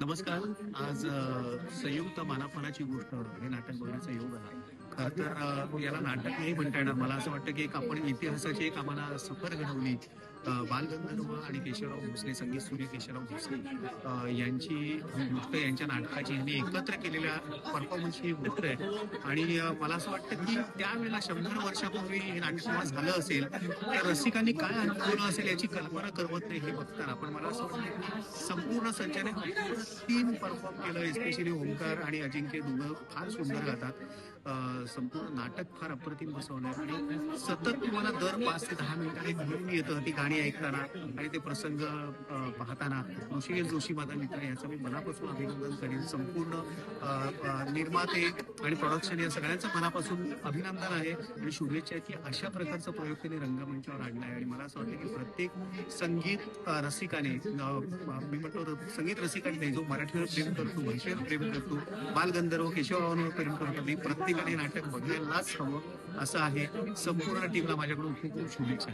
नमस्कार. आज संयुक्त मानापनाची गोष्ट हे नाटक बघण्याचा योग आला. खरं तर याला नाटक नाही म्हणता येणार. मला असं वाटतं की एक आपण इतिहासाची एक आम्हाला सफर घडवली. बालगंधर्व आणि केशवराव भोसले, संगीत सूर्य केशवराव भोसले यांची ही गोष्ट, यांच्या नाटकाची यांनी एकत्र केलेल्या परफॉर्मन्सची ही गोष्ट आहे. आणि मला असं वाटतं की त्यावेळेला 100 वर्षापूर्वी हे नाटक जेव्हा झालं असेल तर रसिकांनी काय अनुभवलं असेल याची कल्पना करवत नाही हे बघताना. पण मला असं वाटतं की संपूर्ण संचाने टीम परफॉर्म केलं. एस्पेशली ओंकार आणि अजिंक्य दोघं फार सुंदर गातात. संपूर्ण नाटक फार अप्रतिम बसवलंय आणि सतत तुम्हाला दर 5 ते 10 मिनिटांनी घेऊन येतं ती गाणी ऐकताना आणि ते प्रसंग पाहताना. ऋषिकेश जोशी माझा मित्र, याचं मी मनापासून अभिनंदन करेन. संपूर्ण निर्माते आणि प्रोडक्शन या सगळ्यांचं मनापासून अभिनंदन आहे आणि शुभेच्छा की अशा प्रकारचा प्रयोग त्यांनी रंगमंचावर आणलाय. आणि मला असं वाटतं की प्रत्येक संगीत रसिकाने, मी म्हणतो संगीत रसिकाने, जो मराठीवर प्रेम करतो, भाषेवर प्रेम करतो, बालगंधर्व केशवरावांवर प्रेम करतो, मी प्रत्येकाने नाटक बघायलाच हवं असं आहे. संपूर्ण टीमला माझ्याकडून खूप खूप शुभेच्छा.